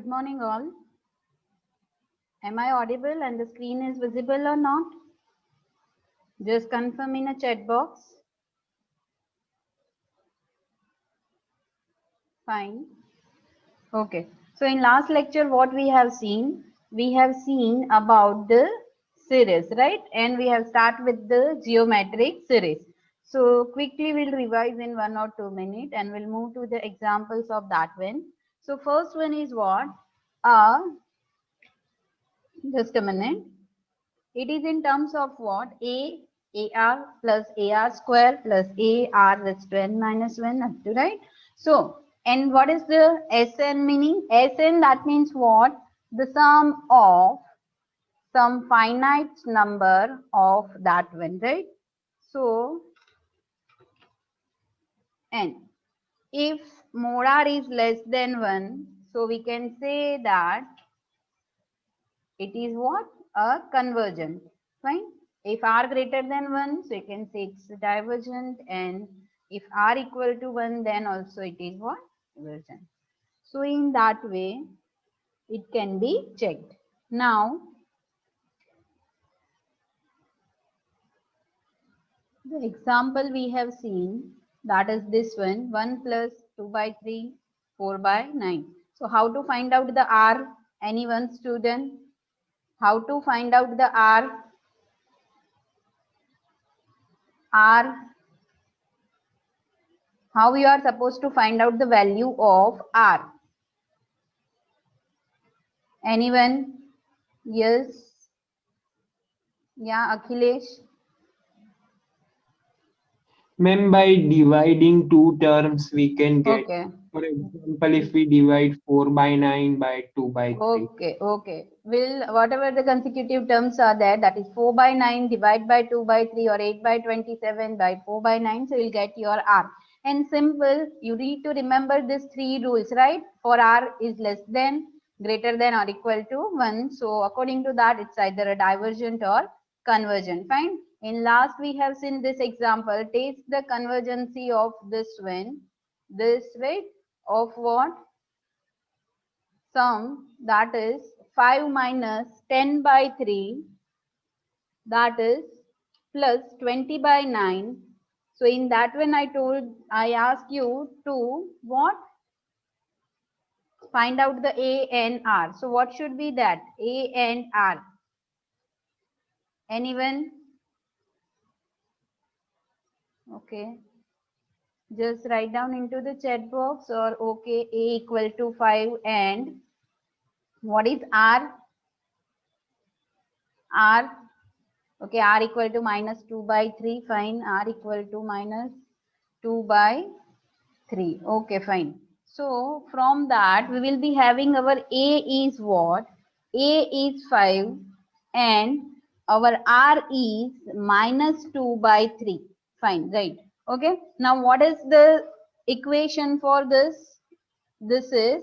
Good morning all. Am I audible and the screen is visible or not? Just confirm in a chat box. Fine. Okay. So in last lecture what we have seen? We have seen about the series, right? And we have started with the geometric series. So quickly we'll revise in 1 or 2 minutes and we'll move to the examples of that one. So first one is what? Just a minute. It is in terms of what? AR plus AR square plus AR raised to n minus 1 up to, right? So, and what is the Sn meaning? Sn, that means what? The sum of some finite number of that one, right? So, n. If molar is less than 1, so we can say that it is what? A convergent. Fine. If r greater than 1, so you can say it's divergent, and if r equal to 1, then also it is what? Divergent. So in that way, it can be checked. Now, the example we have seen, that is this one, 1 plus 2 by 3, 4 by 9. So how to find out the r? Anyone student? How to find out the r? R, how you are supposed to find out the value of r? Anyone? Yes. Yeah, Akhilesh. Ma'am, by dividing two terms, we can get, Okay. for example, if we divide 4 by 9 by 2 by 3. Okay. Will whatever the consecutive terms are there, that is 4 by 9 divide by 2 by 3 or 8 by 27 by 4 by 9, so you'll get your r. And simple, you need to remember these three rules, right? For r is less than, greater than or equal to 1. So according to that, it's either a divergent or convergent. Fine. In last we have seen this example. Take the convergency of this one. This, right? Of what? Sum, that is 5 minus 10 by 3, that is plus 20 by 9. So in that one I asked you to what? Find out the A and R. So what should be that? A and R. Anyone? Okay. Just write down into the chat box, or okay, A equal to 5 and what is R? R. Okay, r equal to minus 2 by 3, fine. R equal to minus 2 by 3. Okay, fine. So from that we will be having our A is what? A is 5 and our R is minus 2 by 3. Fine, right. Okay. Now what is the equation for this? This is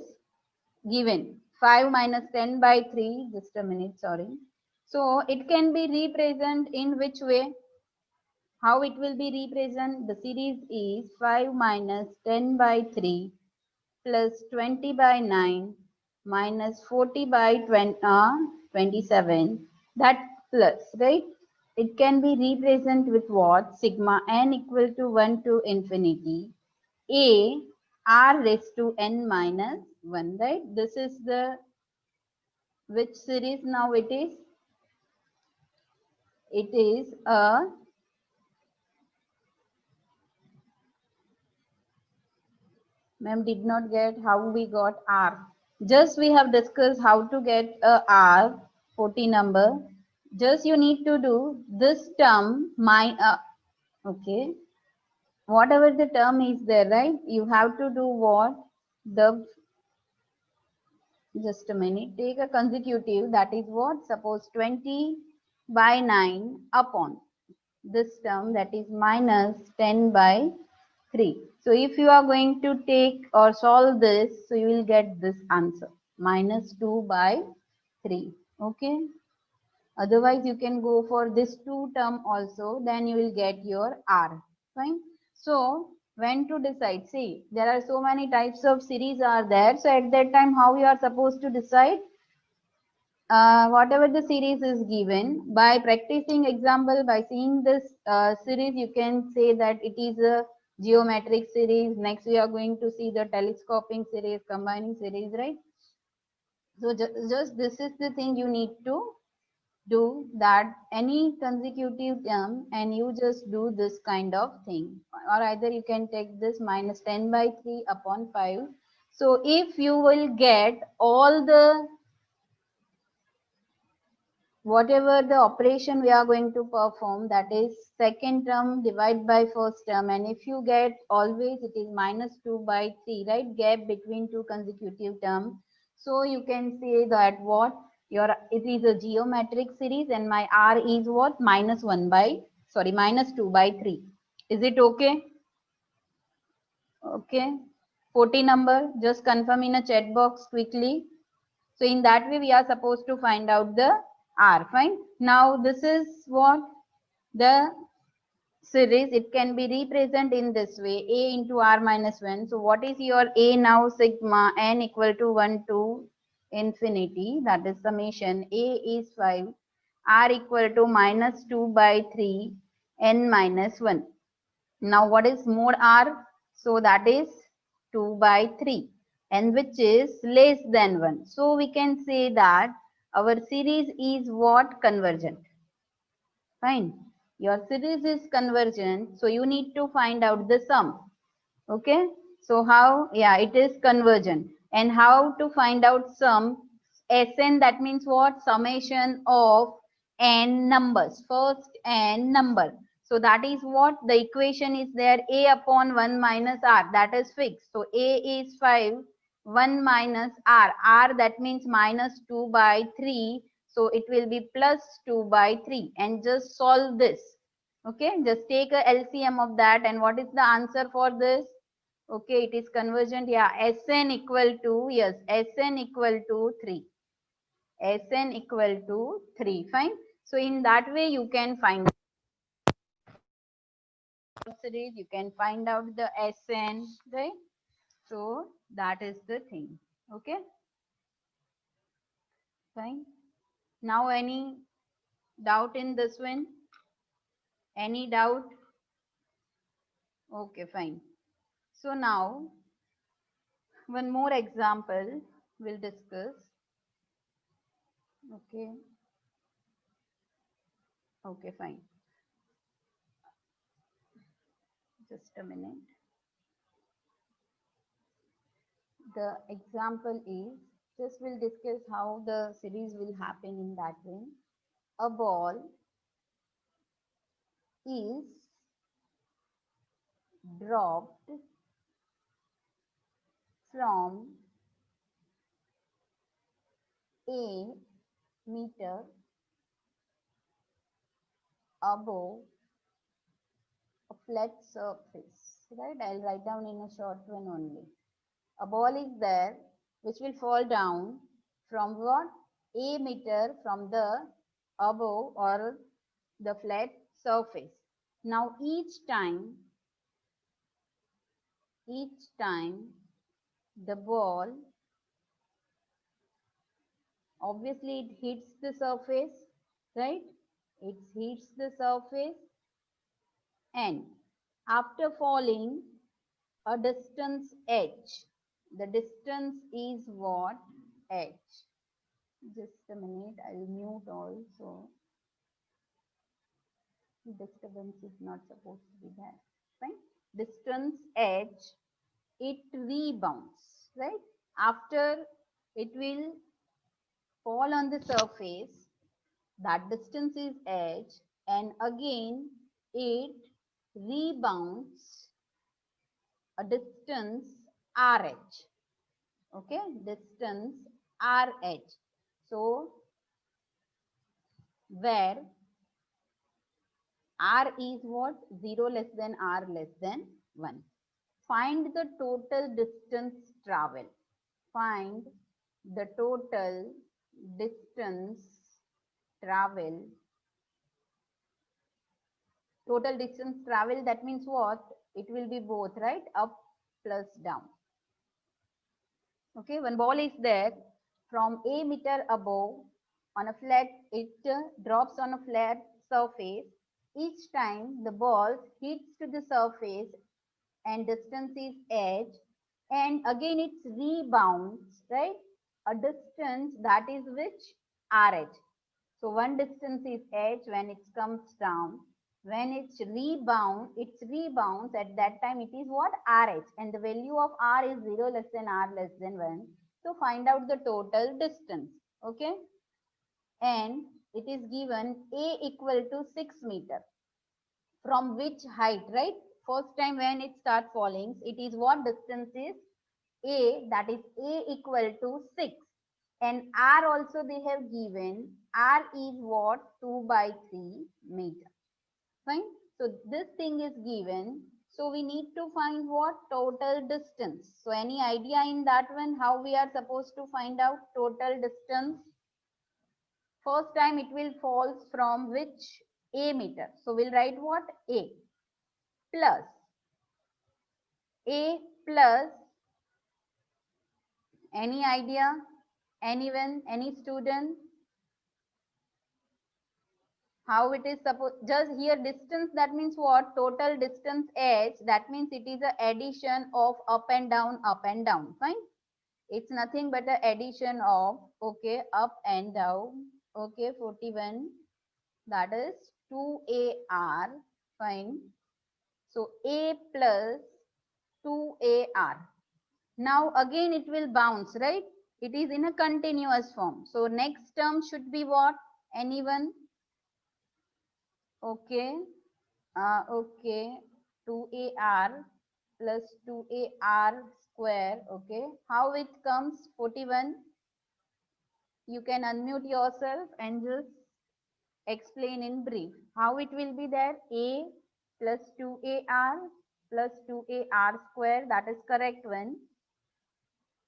given 5 minus 10 by 3. Just a minute, sorry. So it can be represented in which way? How it will be represented? The series is 5 minus 10 by 3 plus 20 by 9 minus 40 by 27. That plus, right? It can be represented with what? Sigma n equal to 1 to infinity. A r raised to n minus 1, right? This is the which series now it is? It is a ma'am did not get how we got R. Just we have discussed how to get a R 40 number. Just you need to do this term okay. Whatever the term is there, right? You have to do what? The just a minute. Take a consecutive, that is what? Suppose 20 by 9 upon this term, that is minus 10 by 3. So if you are going to take or solve this, so you will get this answer, minus 2 by 3. Okay. Otherwise you can go for this 2 term also, then you will get your R. Fine. So When to decide? See, there are so many types of series are there. So at that time, how you are supposed to decide? Whatever the series is given, by practicing example, by seeing this series, you can say that it is a geometric series. Next, we are going to see the telescoping series, combining series, right? So just this is the thing you need to do, that any consecutive term and you just do this kind of thing, or either you can take this minus 10 by 3 upon 5. So if you will get all the whatever the operation we are going to perform, that is second term divide by first term, and if you get always it is minus 2 by 3, right, gap between two consecutive terms. So you can say that what your, it is a geometric series and my r is what, minus 1 by, sorry, minus 2 by 3. Is it okay? Okay. 40 number, just confirm in a chat box quickly. So in that way, we are supposed to find out the R. Fine. Now this is what the series. It can be represented in this way: A into R minus 1. So what is your A now? Sigma n equal to 1 to infinity. That is summation. A is 5. R equal to minus 2 by 3 n minus 1. Now what is mod R? So that is 2 by 3, and which is less than 1. So we can say that our series is what? Convergent. Fine. Your series is convergent. So you need to find out the sum. Okay. So how? Yeah, it is convergent. And how to find out sum? Sn, that means what? Summation of n numbers. First n number. So that is what the equation is there. A upon 1 minus r. That is fixed. So A is 5. 1 minus r. R, that means minus 2 by 3. So it will be plus 2 by 3. And just solve this. Okay. Just take a LCM of that. And what is the answer for this? Okay, it is convergent. Yeah, Sn equal to, yes, Sn equal to 3. Sn equal to 3. Fine. So in that way, you can find series, you can find out the Sn, right? So that is the thing. Okay. Fine. Now any doubt in this one? Any doubt? Okay, fine. So now one more example we'll discuss. Okay. Okay, fine. Just a minute. The example is, just we'll discuss how the series will happen in that way. A ball is dropped from a meter above a flat surface. Right? I'll write down in a short one only. A ball is there which will fall down from what? A meter from the above or the flat surface. Now each time the ball, obviously it hits the surface, right? It hits the surface, and after falling a distance h, the distance is what? H. Just a minute, I'll mute also. Disturbance is not supposed to be there. Fine. Distance h, it rebounds, right? After it will fall on the surface, that distance is h, and again it rebounds a distance rh. Okay, distance rh. So where r is what? 0 less than r less than 1. Find the total distance travel. Find the total distance travel. Total distance travel, that means what? It will be both, right? Up plus down. Okay, one ball is there from a meter above on a flat, it drops on a flat surface. Each time the ball hits to the surface and distance is h, and again it rebounds, right? A distance that is which? RH. So one distance is h when it comes down. When it rebounds at that time it is what? RH, and the value of r is 0 less than r less than 1. So find out the total distance. Okay, and it is given a equal to 6 meter. From which height, right? First time when it start falling, it is what distance is a, that is a equal to 6, and r also they have given, r is what? 2 by 3 meter. Fine. So this thing is given. So we need to find what? Total distance. So any idea in that one how we are supposed to find out total distance? First time it will falls from which? A meter. So we'll write what? Plus a plus, any idea? Anyone? Any student? How it is supposed? Just here distance, that means what? Total distance h, that means it is a addition of up and down, up and down. Fine. It's nothing but a addition of, okay, up and down. Okay, 41. That is 2ar. Fine. So a plus 2ar. Now again it will bounce, right? It is in a continuous form. So next term should be what? Anyone? Okay. Okay. 2ar plus 2ar square. Okay. How it comes? 41. You can unmute yourself and just explain in brief. How it will be there? A plus 2ar plus 2ar square. That is correct one.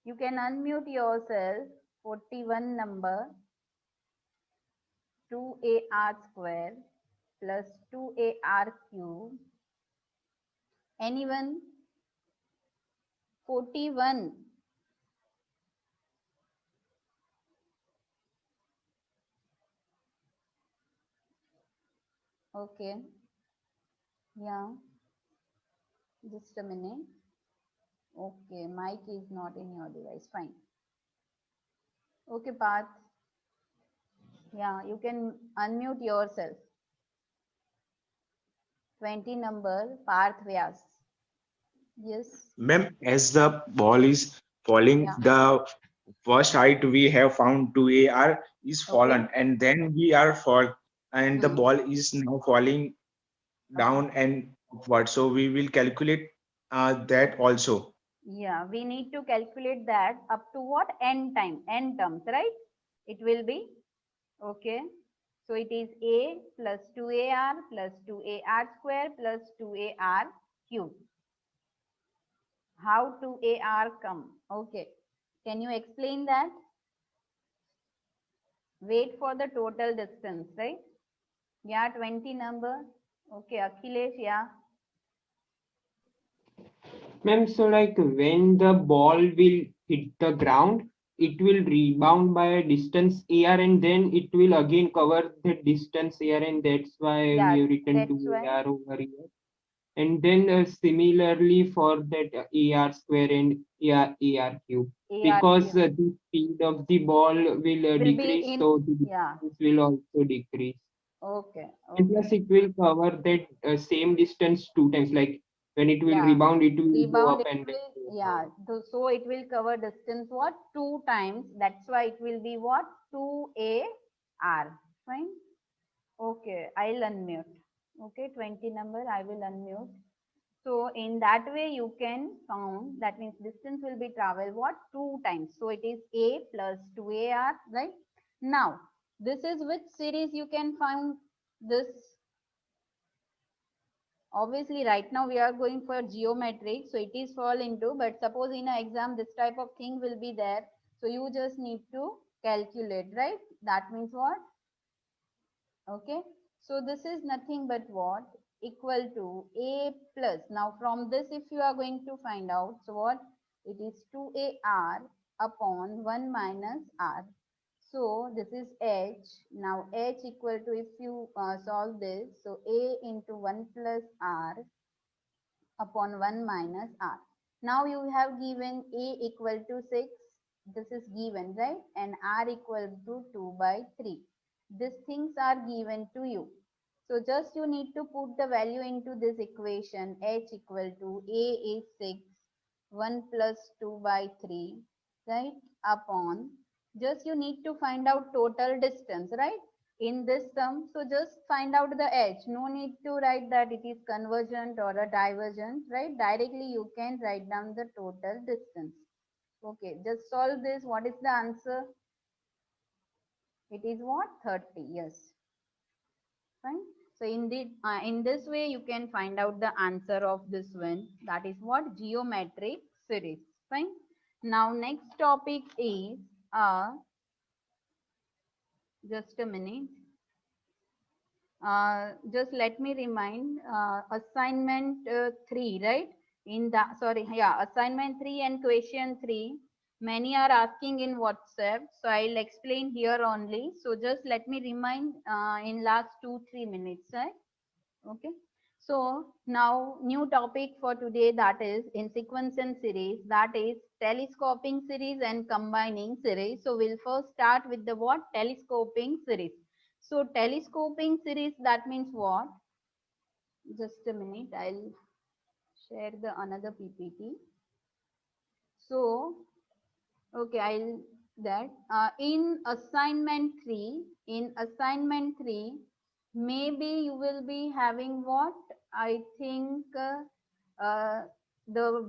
You can unmute yourself. 41 number. 2ar square plus 2ar cube. Anyone? 41. Okay. Yeah. Just a minute. Okay. Mic is not in your device. Fine. Okay, Path. Yeah. You can unmute yourself. 20 number. Parth Vyas. Yes. Ma'am, as the ball is falling, Yeah. the first height we have found 2AR is Okay. fallen, and then we are fall, and the Hmm. ball is now falling Okay. down and upward. So we will calculate that also. Yeah, we need to calculate that up to what? N time, n terms, right? It will be, okay. So it is a plus 2ar plus 2ar square plus 2ar cube. How 2ar come? Okay. Can you explain that? Wait for the total distance, right? Yeah, 20 number. Okay, Akhilesh, yeah. Ma'am, so like when the ball will hit the ground, it will rebound by a distance AR and then it will again cover the distance AR, and that's why we Yeah, have written that's 2 why. AR over here. And then similarly for that AR square and AR cube, AR because cube the speed of the ball will will be decrease, in, so the yeah, distance will also decrease. okay, And okay. plus, it will cover that same distance two times. Like when it will Yeah, rebound, it will go rebound up it and then will, go yeah, down. so it will cover distance what? Two times. That's why it will be what? 2ar. Fine. Okay, I'll unmute. Okay, 20 number, I will unmute. So in that way you can count, that means distance will be traveled what? Two times. So it is a plus 2ar, right? Now, this is which series you can find this? Obviously right now we are going for geometric, so it is fall into, but suppose in an exam this type of thing will be there, so you just need to calculate, right? That means what? Okay, so this is nothing but what? equal to a plus, now from this if you are going to find out, so what it is 2ar upon 1 minus r. So this is h. Now h equal to, if you solve this, so a into 1 plus r upon 1 minus r. Now you have given a equal to 6. This is given, right? And r equal to 2 by 3. These things are given to you. So just you need to put the value into this equation. H equal to a is 6, 1 plus 2 by 3, right? Upon, just you need to find out total distance, right? In this sum, so just find out the h. No need to write that it is convergent or a divergent, right? Directly you can write down the total distance. Okay, just solve this. What is the answer? It is what? 30. Yes. Fine. So in this way you can find out the answer of this one. That is what? Geometric series. Fine. Now next topic is just a minute. Just let me remind assignment 3, right? In the, sorry, yeah, assignment 3 and question 3, many are asking in WhatsApp, so I'll explain here only. So just let me remind in last 2-3 minutes, right? Okay. So now new topic for today, that is in sequence and series, that is telescoping series and combining series. So we'll first start with the what? Telescoping series. So telescoping series, that means what? Just a minute, I'll share the another PPT. So, okay, I'll that in assignment 3, maybe you will be having what? I think the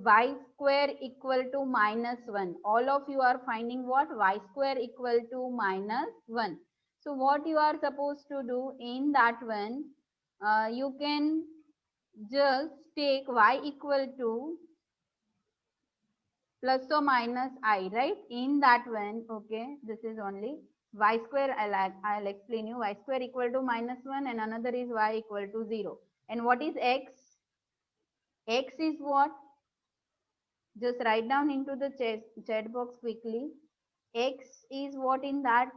y square equal to -1. All of you are finding what? Y square equal to -1. So what you are supposed to do in that one, you can just take y equal to plus or minus I, right? In that one, okay, this is only y square. I'll explain you. Y square equal to -1 and another is y equal to 0. And what is x? X is what? Just write down into the chat box quickly. X is what in that?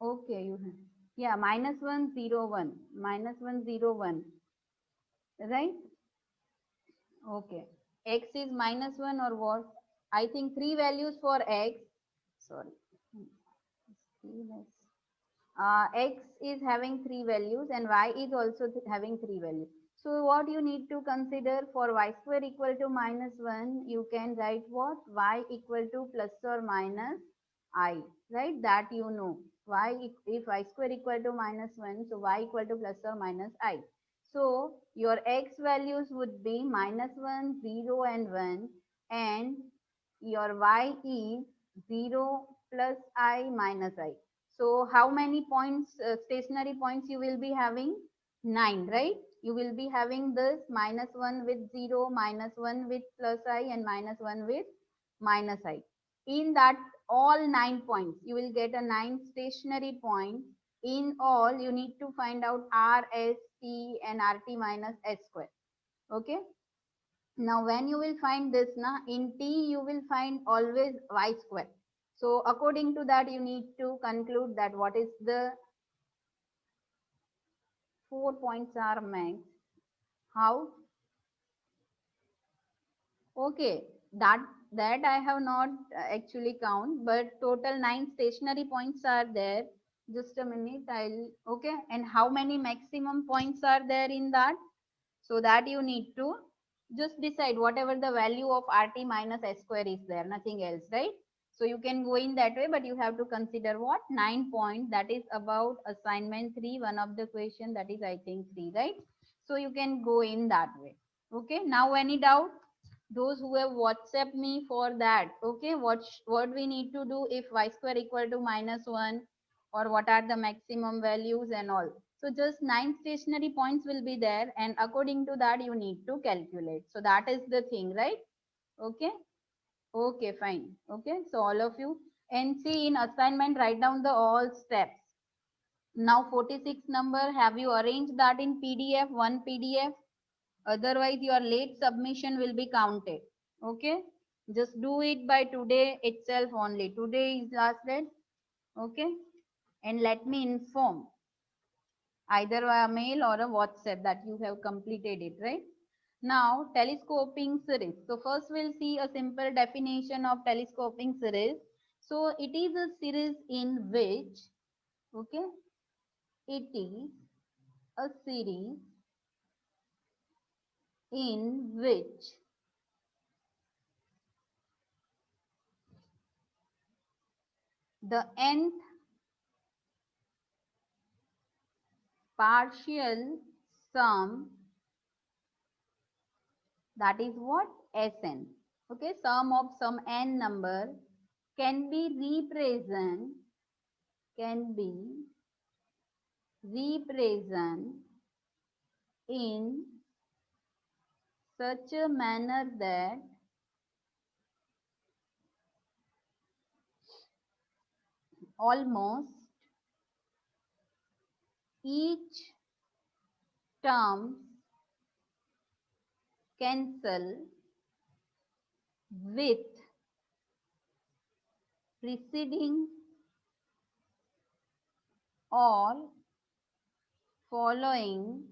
Okay, you have. Yeah, -101, -101, right? Okay. X is -1 or what? I think 3 values for x. Sorry. X is having 3 values and y is also having 3 values. So what you need to consider for y square equal to -1, you can write what? Y equal to plus or minus I, right? That you know. If y square equal to -1, so y equal to plus or minus I. So your x values would be -1, 0 and 1, and your y is 0 plus I minus I. So how many points, stationary points you will be having? 9, right? You will be having this -1 with 0, -1 with plus I, and -1 with minus I. In that all 9 points, you will get a 9 stationary points. In all, you need to find out R, S, T and RT minus S square. Okay. Now when you will find this, in T you will find always y square. So according to that, you need to conclude that what is the 4 points are max. How? Okay, that I have not actually count, but total 9 stationary points are there. Just a minute, okay. And how many maximum points are there in that? So that you need to just decide whatever the value of RT minus S square is there, nothing else, right? So you can go in that way, but you have to consider what? 9 points, that is about assignment 3, one of the question, that is I think 3, right? So you can go in that way. Okay, now any doubt? Those who have WhatsApp me for that, okay, what we need to do if y square equal to -1, or what are the maximum values and all. So just 9 stationary points will be there, and according to that you need to calculate. So that is the thing, right? Okay. Okay, fine. Okay, so all of you, and see in assignment, write down the all steps. Now 46 number, have you arranged that in PDF, one PDF? Otherwise your late submission will be counted. Okay, just do it by today itself only. Today is last date. Okay, and let me inform either via mail or a WhatsApp that you have completed it, right? Now telescoping series. So first we'll see a simple definition of telescoping series. So it is a series in which, okay, it is a series in which the nth partial sum, that is what, Sn. Okay, sum of some n number can be represent in such a manner that almost each term cancel with preceding or following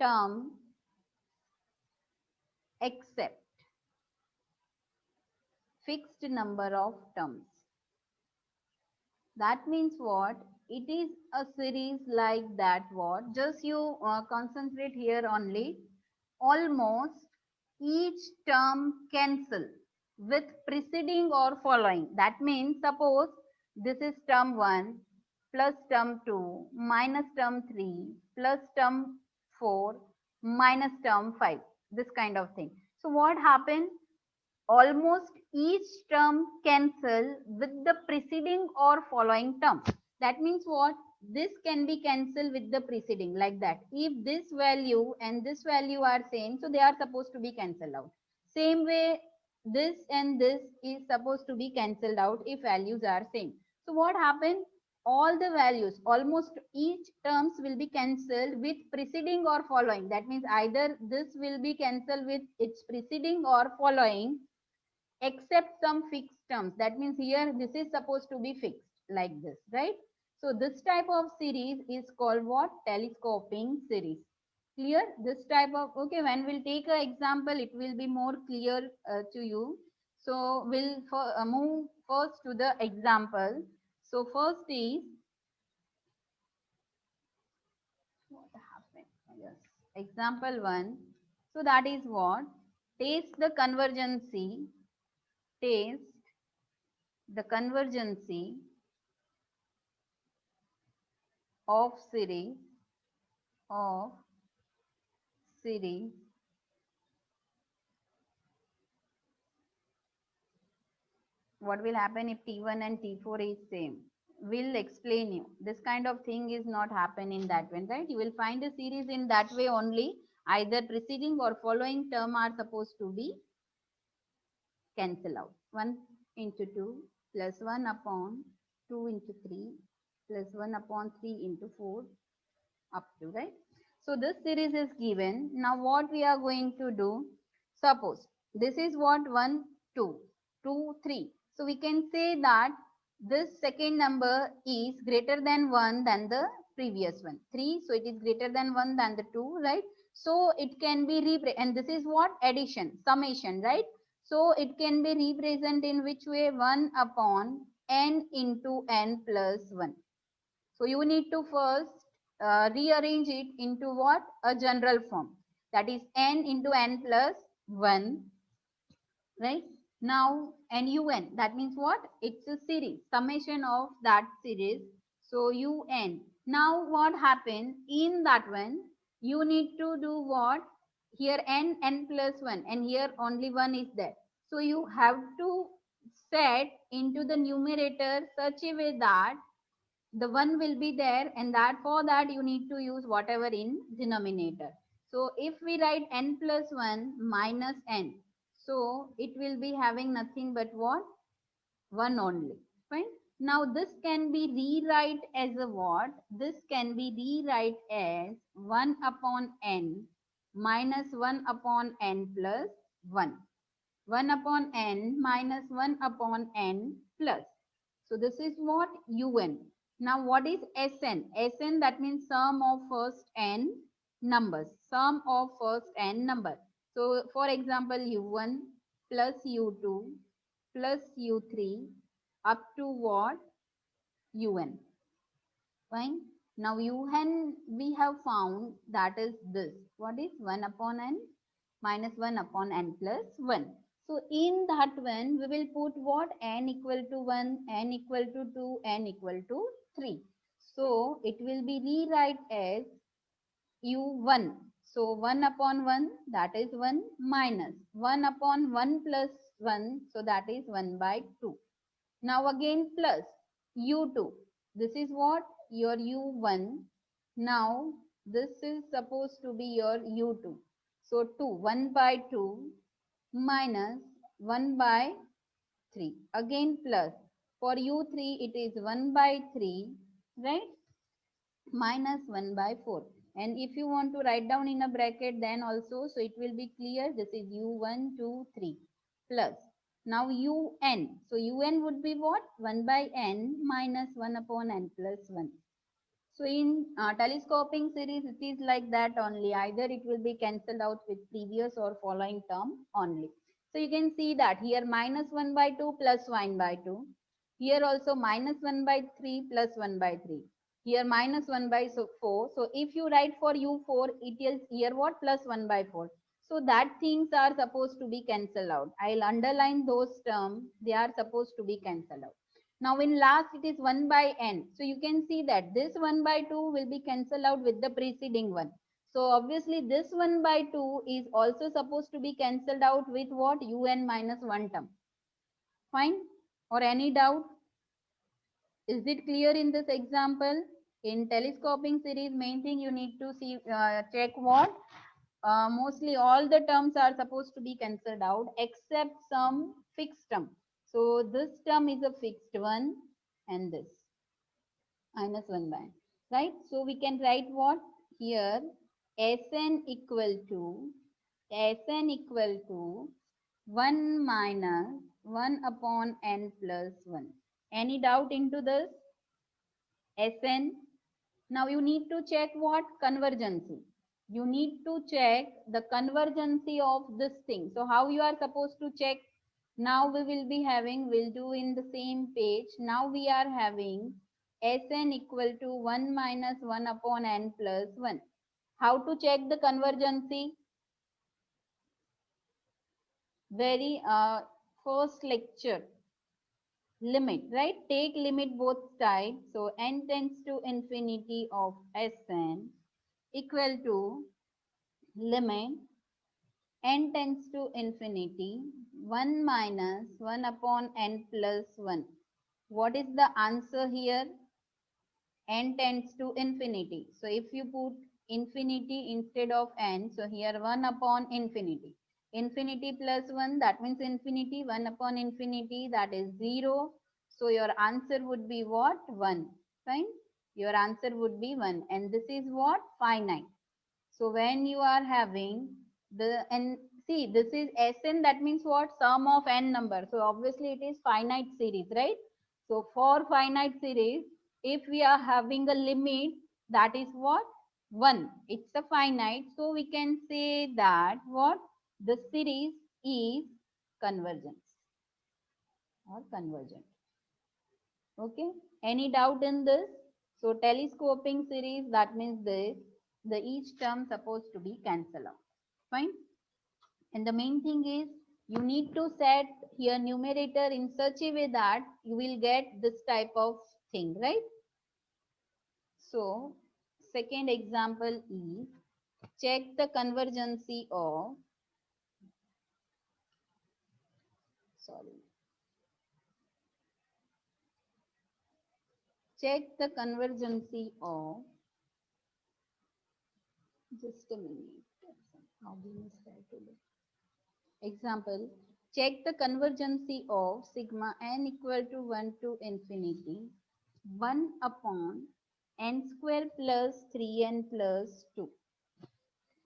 term except fixed number of terms. That means what? It is a series like that what? Just you concentrate here only. Almost each term cancel with preceding or following. That means suppose this is term 1 plus term 2 minus term 3 plus term 4 minus term 5. This kind of thing. So what happened? Almost each term cancel with the preceding or following term. That means what? This can be cancelled with the preceding like that. If this value and this value are same, so they are supposed to be cancelled out. Same way, this and this is supposed to be cancelled out if values are same. So what happened? All the values, almost each terms will be cancelled with preceding or following. That means either this will be cancelled with its preceding or following except some fixed terms. That means here this is supposed to be fixed like this, right? So this type of series is called what? Telescoping series. Clear? This type of, okay, when we'll take an example, it will be more clear to you. So we'll move first to the example. So first is, what happened? Yes, example 1. So that is what? Taste the convergency, taste the convergency of series of series what will happen if T1 and T4 is same. We'll explain you. This kind of thing is not happen in that way, right? You will find a series in that way only. Either preceding or following term are supposed to be cancel out. 1 into 2 plus 1 upon 2 into 3 plus 1 upon 3 into 4 up to, right? So this series is given. Now what we are going to do, suppose this is what 1, 2, 2, 3. So we can say that this second number is greater than 1 than the previous one. 3, so it is greater than 1 than the 2, right? So it can be and this is what? Addition, summation, right? So it can be represented in which way? 1 upon n into n plus 1. So you need to first rearrange it into what? A general form. That is n into n plus 1, right? Now nun, that means what? It's a series, summation of that series. So un. Now what happened in that one? You need to do what? Here n plus 1 and here only 1 is there. So you have to set into the numerator such a way that the 1 will be there, and that for that you need to use whatever in denominator. So if we write n plus 1 minus n, so it will be having nothing but what? 1 only. Fine. Now this can be rewrite as a what? This can be rewrite as 1 upon n minus 1 upon n plus 1. 1 upon n minus 1 upon n plus. So this is what un. Now what is Sn? Sn, that means sum of first n numbers. Sum of first n number. So for example u1 plus u2 plus u3 up to what? Un. Fine. Now un we have found, that is this. What is 1 upon n minus 1 upon n plus 1. So in that one we will put what? N equal to 1, n equal to 2, n equal to 3. So it will be rewrite as u1. So 1 upon 1, that is 1, minus 1 upon 1 plus 1, so that is 1 by 2. Now again plus u2. This is what? Your u1. Now this is supposed to be your u2. So 2, 1 by 2 minus 1 by 3. Again plus. For u3 it is 1 by 3, right? Minus 1 by 4. And if you want to write down in a bracket then also, so it will be clear. This is u1, 2, 3 plus. Now un. So un would be what? 1 by n minus 1 upon n plus 1. So in telescoping series, it is like that only. Either it will be cancelled out with previous or following term only. So you can see that here minus 1 by 2 plus 1 by 2. Here also minus 1 by 3 plus 1 by 3. Here minus 1 by 4. So if you write for u4, it is here what? Plus 1 by 4. So that things are supposed to be cancelled out. I'll underline those terms. They are supposed to be cancelled out. Now in last it is 1 by n. So you can see that this 1 by 2 will be cancelled out with the preceding one. So obviously this 1 by 2 is also supposed to be cancelled out with what? Un minus 1 term. Fine? Or any doubt? Is it clear in this example? In telescoping series, main thing you need to see, check what? Mostly all the terms are supposed to be cancelled out except some fixed term. So this term is a fixed one and this minus 1 by, right? So we can write what? Here Sn equal to 1 minus 1 upon n plus 1. Any doubt into this? Sn. Now you need to check what? Convergency. You need to check the convergency of this thing. So how you are supposed to check? Now we will be having, we'll do in the same page. Now we are having Sn equal to 1 minus 1 upon n plus 1. How to check the convergency? Very first lecture. Limit, right? Take limit both sides. So n tends to infinity of Sn equal to limit n tends to infinity 1 minus 1 upon n plus 1. What is the answer here? N tends to infinity. So if you put infinity instead of n, so here 1 upon infinity. Infinity plus 1, that means infinity. 1 upon infinity, that is 0. So your answer would be what? 1. Fine? Your answer would be 1. And this is what? Finite. So when you are having the n, see this is Sn, that means what? Sum of n number. So obviously it is finite series, right? So for finite series, if we are having a limit, that is what? 1. It's a finite. So we can say that what? The series is convergence or convergent. Okay. Any doubt in this? So telescoping series, that means this, the each term supposed to be cancelled out. Fine. And the main thing is you need to set here numerator in such a way that you will get this type of thing, right? So second example is check the convergency of, sorry, check the convergency of, just a minute. How do you start to do? Example, check the convergency of sigma n equal to 1 to infinity 1 upon n square plus 3n plus 2.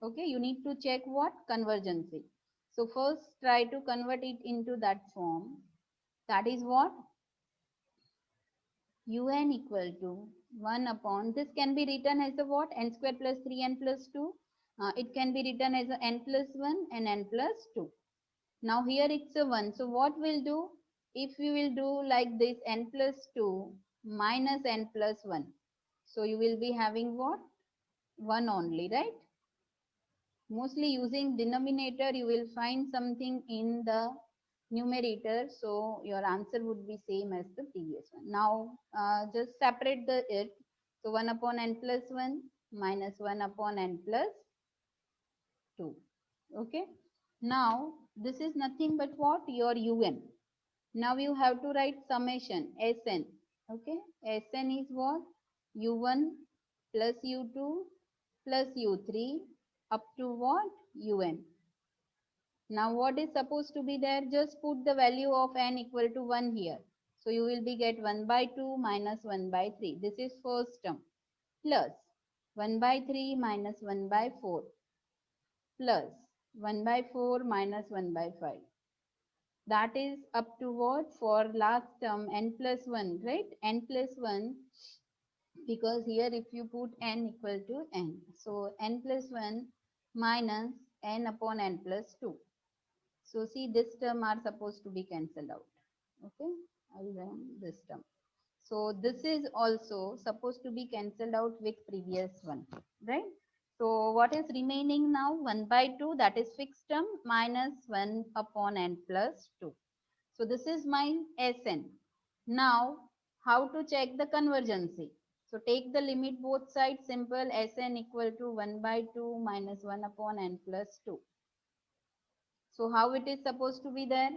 Okay, you need to check what? Convergency. So first try to convert it into that form. That is what? Un equal to 1 upon, this can be written as a what? N square plus 3n plus 2. It can be written as a n plus 1 and n plus 2. Now here it's a 1. So what we'll do? If we will do like this, n plus 2 minus n plus 1. So you will be having what? 1 only, right? Mostly using denominator, you will find something in the numerator. So your answer would be same as the previous one. Now just separate the it. So 1 upon n plus 1 minus 1 upon n plus 2. Okay. Now this is nothing but what? Your un. Now you have to write summation Sn. Okay. Sn is what? u1 plus u2 plus u3 up to what? Un. Now what is supposed to be there? Just put the value of n equal to 1 here. So you will be get 1 by 2 minus 1 by 3. This is first term. Plus 1 by 3 minus 1 by 4. Plus 1 by 4 minus 1 by 5. That is up to what? For last term n plus 1, right? N plus 1, because here if you put n equal to n. So n plus 1 minus n upon n plus 2. So see, this term are supposed to be cancelled out. Okay, I'll run this term. So this is also supposed to be cancelled out with previous one, right? So what is remaining now? 1 by 2, that is fixed term, minus 1 upon n plus 2. So this is my Sn. Now, how to check the convergency? So take the limit both sides, simple. Sn equal to 1 by 2 minus 1 upon n plus 2. So how it is supposed to be there?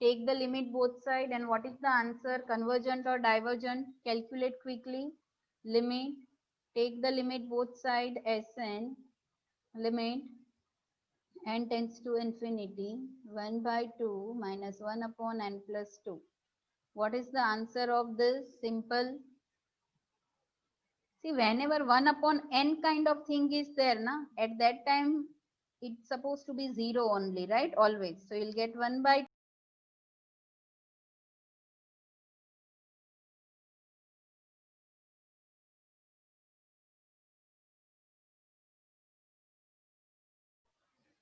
Take the limit both side, and what is the answer? Convergent or divergent? Calculate quickly. Limit. Take the limit both side. Sn limit n tends to infinity 1 by 2 minus 1 upon n plus 2. What is the answer of this? Simple. See, whenever 1 upon n kind of thing is there, na, at that time it's supposed to be 0 only, right? Always. So you'll get 1 by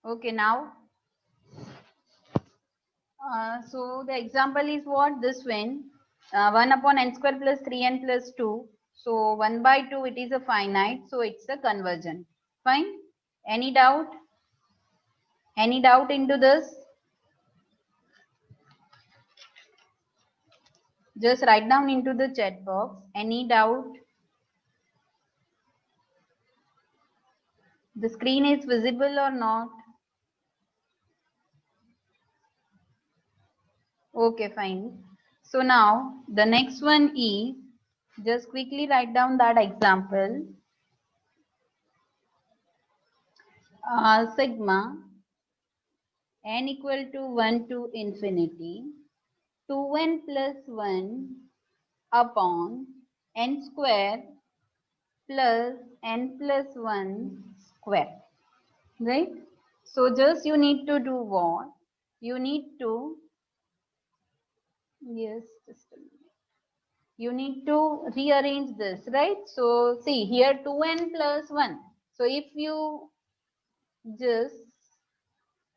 okay, now so the example is what? This one 1 upon n square plus 3n plus 2. So 1 by 2 it is a finite, so it's a convergent. Fine. Any doubt? Any doubt into this? Just write down into the chat box. Any doubt? The screen is visible or not? Okay, fine. So now the next one is, just quickly write down that example. Sigma n equal to 1 to infinity 2n plus 1 upon n square plus n plus 1 square, right? So just you need to do what? You need to, yes, just a minute. You need to rearrange this, right? So see here 2n plus 1. So if you just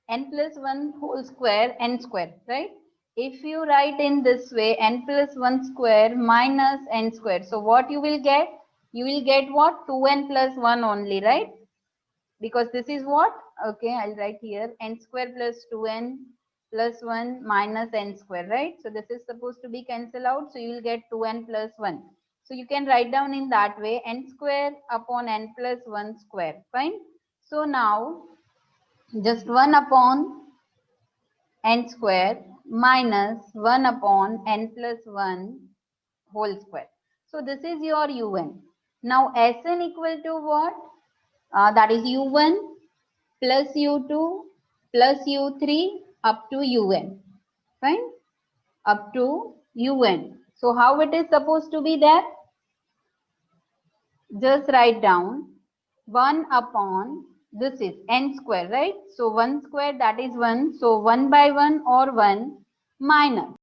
n plus 1 whole square, n square, right? If you write in this way, n plus 1 square minus n square. So what you will get? You will get what? 2n plus 1 only, right? Because this is what? Okay, I'll write here n square plus 2n plus 1 minus n square, right? So this is supposed to be cancelled out. So you will get 2n plus 1. So you can write down in that way n square upon n plus 1 square. Fine. So now just 1 upon n square minus 1 upon n plus 1 whole square. So this is your un. Now Sn equal to what? That is u1 plus u2 plus u3 up to un. Fine, up to un. So how it is supposed to be there? Just write down 1 upon, this is n square, right? So 1 square, that is 1. So 1 by 1 or 1 minus